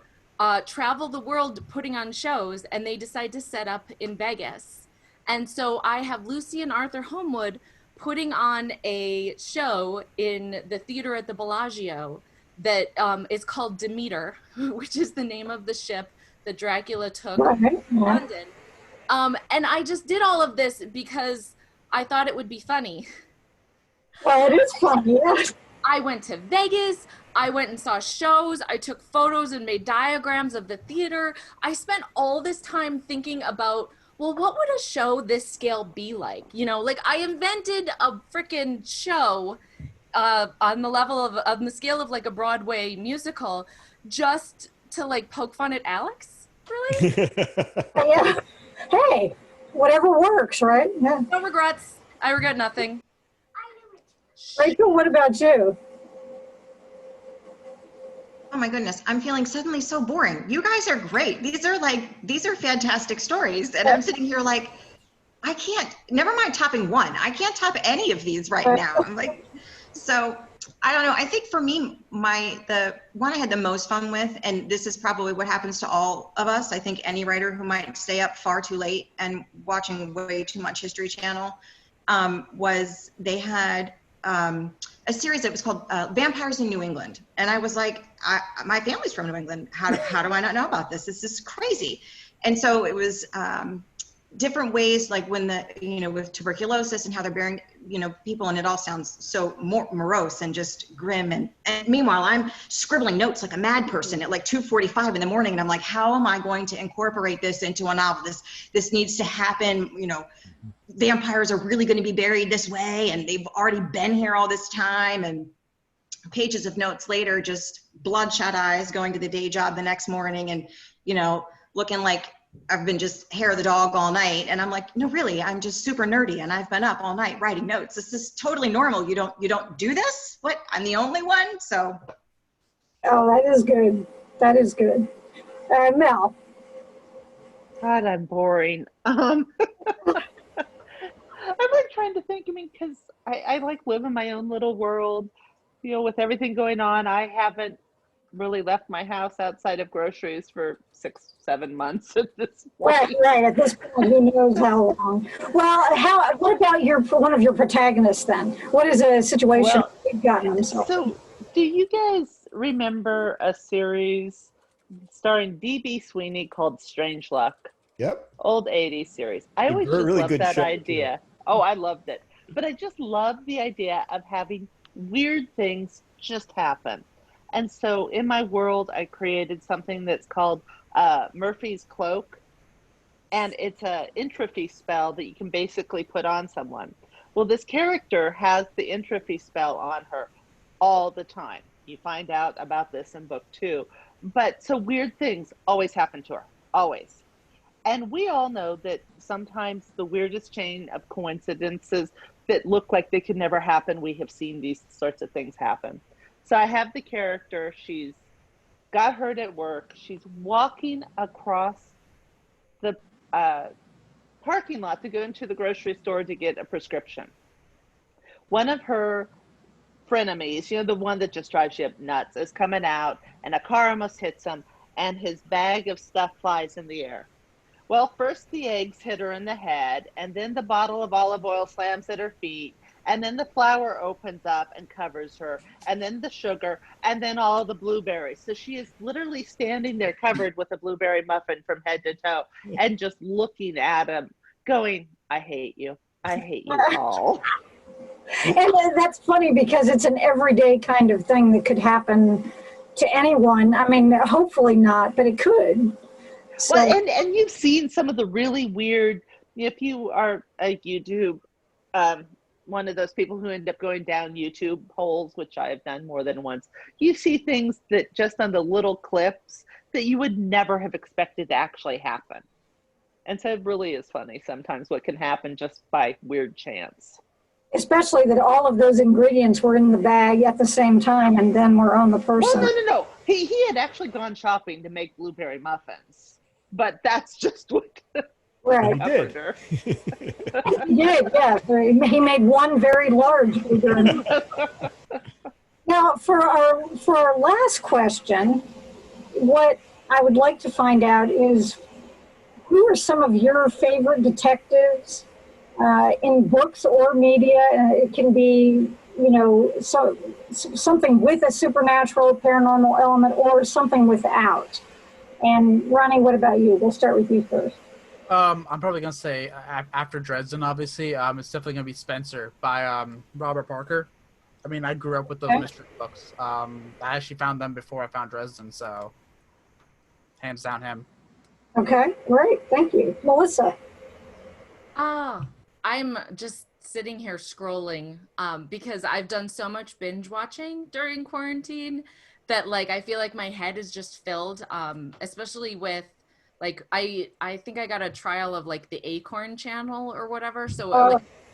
travel the world putting on shows, and they decide to set up in Vegas. And so I have Lucy and Arthur Homewood putting on a show in the theater at the Bellagio that is called Demeter, which is the name of the ship that Dracula took to London. And I just did all of this because I thought it would be funny.
Well, it is funny. Yeah.
I went to Vegas. I went and saw shows. I took photos and made diagrams of the theater. I spent all this time thinking about, well, what would a show this scale be like? You know, like I invented a freaking show on the scale of like a Broadway musical just to like poke fun at Alex, really?
Yeah. Hey, whatever works, right? Yeah.
No regrets. I regret nothing.
Rachel, what about you?
Oh my goodness, I'm feeling suddenly so boring. You guys are great. These are fantastic stories. And I'm sitting here like, I can't, never mind topping one. I can't top any of these right now. I'm like, so I don't know. I think for me, the one I had the most fun with, and this is probably what happens to all of us, I think any writer who might stay up far too late and watching way too much History Channel, was they had a series that was called Vampires in New England. And I was like, my family's from New England. How do I not know about this? This is crazy. And so it was different ways, like when with tuberculosis and how they're burying, people, and it all sounds so morose and just grim. And meanwhile, I'm scribbling notes like a mad person at like 2:45 in the morning. And I'm like, how am I going to incorporate this into a novel? This needs to happen, vampires are really going to be buried this way, and they've already been here all this time. And pages of notes later, just bloodshot eyes, going to the day job the next morning, and looking like I've been just hair of the dog all night. And I'm like, no, really, I'm just super nerdy, and I've been up all night writing notes. This is totally normal. You don't do this? What? I'm the only one? So.
Oh, that is good. That is good. Mel.
God, I'm boring. I'm like trying to think. I mean, because I like live in my own little world, with everything going on. I haven't really left my house outside of groceries for 6-7 months at this point.
Right. At this point, who knows how long? Well, what about one of your protagonists then? What is a situation you've gotten himself?
So, do you guys remember a series starring D.B. Sweeney called Strange Luck?
Yep.
Old 80s series. I always just
really
loved
good
that
show,
idea.
too.
Oh, I loved it. But I just loved the idea of having weird things just happen. And so in my world, I created something that's called Murphy's Cloak. And it's an entropy spell that you can basically put on someone. Well, this character has the entropy spell on her all the time. You find out about this in book 2. But so weird things always happen to her. Always. And we all know that sometimes the weirdest chain of coincidences that look like they could never happen, we have seen these sorts of things happen. So I have the character, she's got hurt at work, she's walking across the parking lot to go into the grocery store to get a prescription. One of her frenemies, the one that just drives you up nuts, is coming out and a car almost hits him and his bag of stuff flies in the air. Well, first the eggs hit her in the head, and then the bottle of olive oil slams at her feet, and then the flour opens up and covers her, and then the sugar, and then all the blueberries. So she is literally standing there covered with a blueberry muffin from head to toe and just looking at him, going, I hate you. I hate you all.
And that's funny because it's an everyday kind of thing that could happen to anyone. I mean, hopefully not, but it could. So,
well, and you've seen some of the really weird, if you are a YouTube, one of those people who end up going down YouTube holes, which I have done more than once, you see things that just on the little clips that you would never have expected to actually happen. And so it really is funny sometimes what can happen just by weird chance.
especially that all of those ingredients were in the bag at the same time and then were on the person.
Well, no. He had actually gone shopping to make blueberry muffins, but that's just what
Right.
He did.
her.
He did, yes. He made one very large blueberry muffin. Now, for our last question, what I would like to find out is who are some of your favorite detectives in books or media? It can be, something with a supernatural, paranormal element, or something without. And Ronnie, what about you? We'll start with you first.
I'm probably gonna say after Dresden, obviously, it's definitely gonna be Spencer by Robert Parker. I mean, I grew up with those mystery books. I actually found them before I found Dresden, so hands down him.
Okay, great, thank you. Melissa?
I'm just sitting here scrolling because I've done so much binge watching during quarantine that I feel like my head is just filled, especially with I think I got a trial of the Acorn channel or whatever, so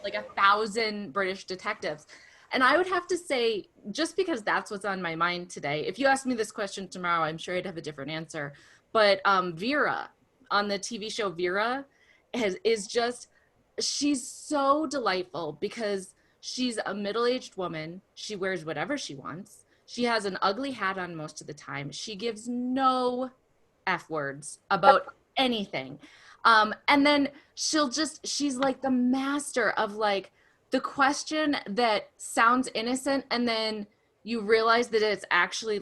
like 1,000 British detectives. And I would have to say, just because that's what's on my mind today, if you asked me this question tomorrow, I'm sure I'd have a different answer. But Vera on the TV show Vera is just, she's so delightful because she's a middle-aged woman. She wears whatever she wants. She has an ugly hat on most of the time. She gives no F words about anything. And then she's like the master of the question that sounds innocent and then you realize that it's actually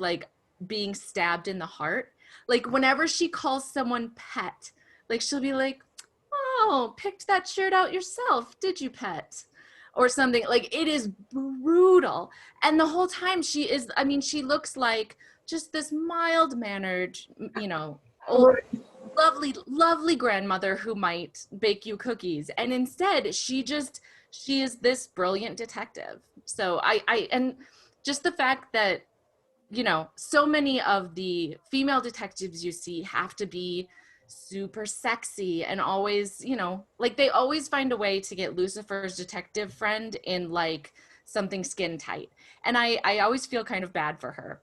being stabbed in the heart. Whenever she calls someone pet, she'll be like, oh, picked that shirt out yourself, did you, pet? Or something. It is brutal. And the whole time she looks like just this mild-mannered, old, lovely grandmother who might bake you cookies. And instead, she is this brilliant detective. So and just the fact that, so many of the female detectives you see have to be super sexy and always, they always find a way to get Lucifer's detective friend in something skin tight. And I always feel kind of bad for her.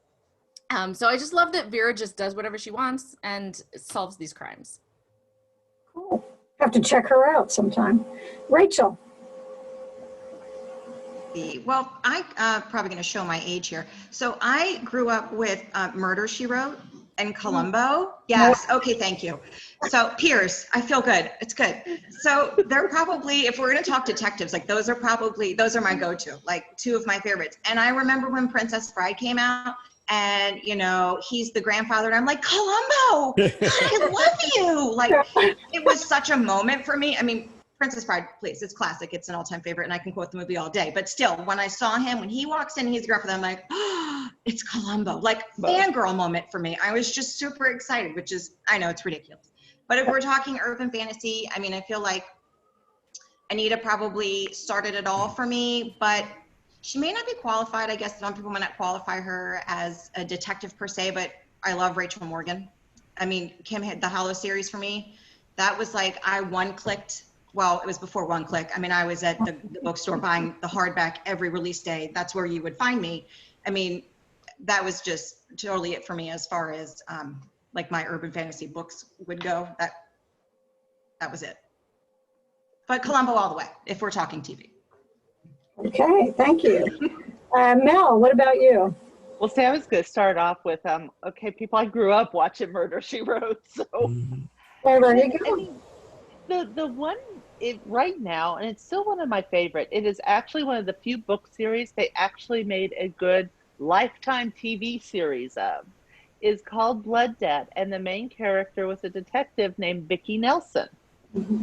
So I just love that Vera just does whatever she wants and solves these crimes.
Cool. Have to check her out sometime. Rachel?
Well, I probably going to show my age here. So I grew up with Murder, She Wrote and Columbo. Yes. Okay. Thank you. So Pierce, I feel good. It's good. So they're probably, if we're going to talk detectives, those are my go-to, two of my favorites. And I remember when Princess Bride came out and, he's the grandfather and I'm like, Columbo, I love you. It was such a moment for me. I mean, Princess Bride, please, it's classic. It's an all-time favorite, and I can quote the movie all day. But still, when I saw him, when he walks in, he's the grandfather, I'm like, oh, it's Columbo. Fangirl moment for me. I was just super excited, which is, I know it's ridiculous. But if we're talking urban fantasy, I mean, I feel like Anita probably started it all for me, but she may not be qualified. I guess some people might not qualify her as a detective per se, but I love Rachel Morgan. I mean, Kim had the Hollow series for me. That was I one-clicked. Well, it was before one click. I mean, I was at the bookstore buying the hardback every release day. That's where you would find me. I mean, that was just totally it for me as far as my urban fantasy books would go. That was it. But Columbo all the way, if we're talking TV.
Okay, thank you. Mel, what about you?
Well, see, I was going to start off with, okay, people, I grew up watching Murder, She Wrote, so.
Well, there you
I
go.
mean, the one right now, and it's still one of my favorite, it is actually one of the few book series they actually made a good Lifetime TV series of, is called Blood Debt, and the main character was a detective named Vicki Nelson.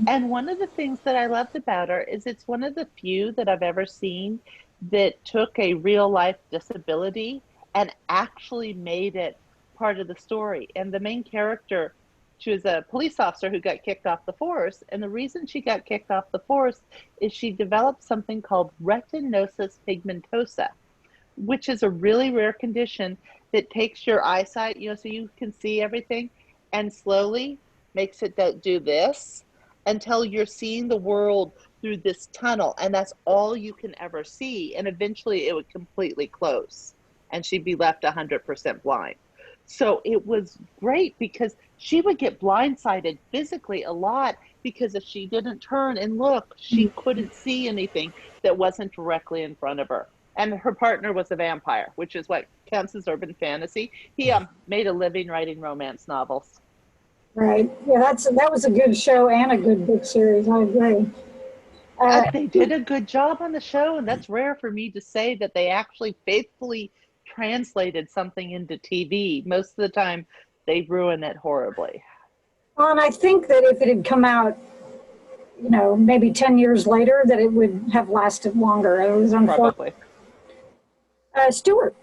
And one of the things that I loved about her is it's one of the few that I've ever seen that took a real life disability and actually made it part of the story. And the main character, she was a police officer who got kicked off the force. And the reason she got kicked off the force is she developed something called retinosis pigmentosa, which is a really rare condition that takes your eyesight, so you can see everything, and slowly makes it do this until you're seeing the world through this tunnel, and that's all you can ever see. And eventually it would completely close and she'd be left 100% blind. So it was great because she would get blindsided physically a lot, because if she didn't turn and look, she couldn't see anything that wasn't directly in front of her. And her partner was a vampire, which is what counts as urban fantasy. He made a living writing romance novels.
Right. Yeah, that was a good show and a good book series. I agree.
They did a good job on the show, and that's rare for me to say that they actually faithfully translated something into TV. Most of the time, they ruin it horribly.
Well, and I think that if it had come out, maybe 10 years later, that it would have lasted longer. It was unfortunate.
Probably.
Stuart.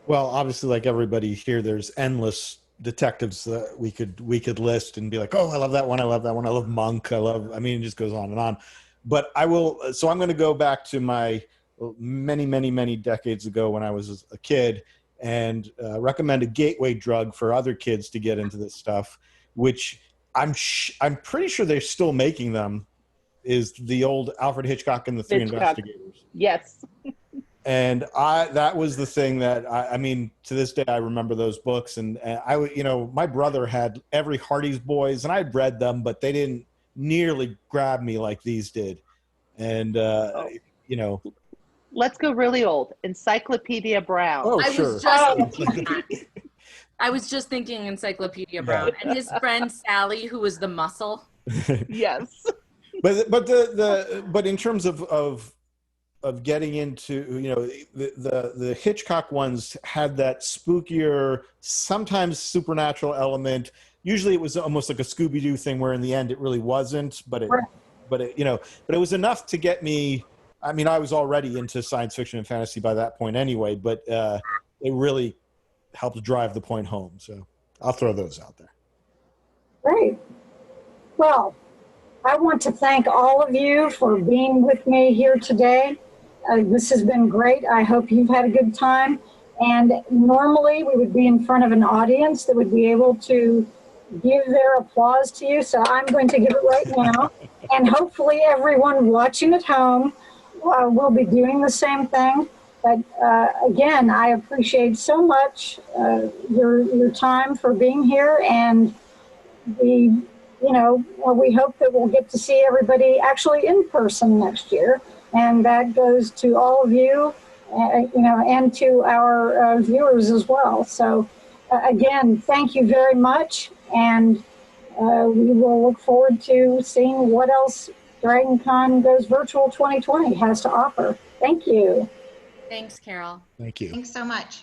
Well, obviously, like everybody here, there's endless detectives that we could list and be like, oh, I love that one. I love that one. I love Monk. It just goes on and on. But I'm going to go back to my many, many, many decades ago when I was a kid and recommend a gateway drug for other kids to get into this stuff, which I'm pretty sure they're still making them, is the old Alfred Hitchcock and the Three Investigators.
Yes.
And that was the thing that to this day, I remember those books. And I would, my brother had every Hardy's Boys, and I'd read them, but they didn't nearly grab me like these did. And,
Let's go really old. Encyclopedia Brown.
Oh,
I
sure.
was just thinking Encyclopedia Brown, and his friend Sally, who was the muscle.
Yes.
But in terms of getting into, the Hitchcock ones had that spookier, sometimes supernatural element. Usually it was almost like a Scooby-Doo thing, where in the end it really wasn't, but it was enough to get me. I mean, I was already into science fiction and fantasy by that point anyway, but it really helped drive the point home. So I'll throw those out there.
Great. Well, I want to thank all of you for being with me here today. This has been great. I hope you've had a good time. And normally we would be in front of an audience that would be able to give their applause to you. So I'm going to give it right now. And hopefully everyone watching at home will be doing the same thing. But again, I appreciate so much your time for being here. And we hope that we'll get to see everybody actually in person next year. And that goes to all of you, and to our viewers as well. So, again, thank you very much. And we will look forward to seeing what else DragonCon Goes Virtual 2020 has to offer. Thank you.
Thanks, Carol.
Thank you.
Thanks so much.